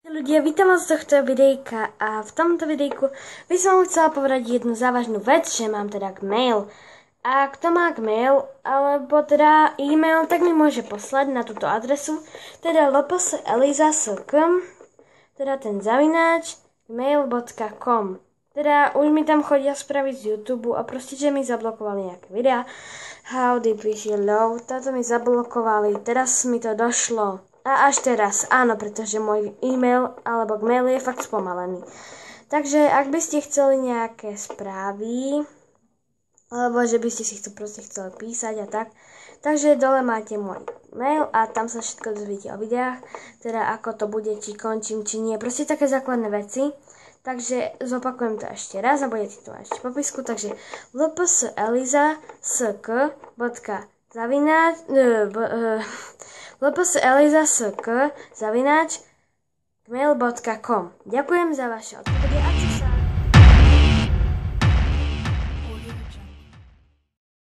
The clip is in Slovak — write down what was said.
Ľudia, vítam vás z tohto videjka a v tomto videjku by som vám chcela povedať jednu závažnú vec, že mám teda Gmail. A kto má Gmail, alebo teda e-mail, tak mi môže poslať na túto adresu, teda lpseliza.sk, teda ten zavináč gmail.com. Teda už mi tam chodia spraviť z YouTube a proste, že mi zablokovali nejaké videá. How deep is your love? Táto mi zablokovali, teraz mi to došlo. A až teraz, áno, pretože môj e-mail alebo Gmail je fakt spomalený. Takže ak by ste chceli nejaké správy, alebo že by ste si to proste chceli písať a tak, takže dole máte môj mail a tam sa všetko dozviete o videách, teda ako to bude, či končím, či nie, proste také základné veci. Takže zopakujem to ešte raz a budete to ešte v popisku, takže lpseliza.sk@gmail.com. Ďakujem za vaše odpovede a čau sa.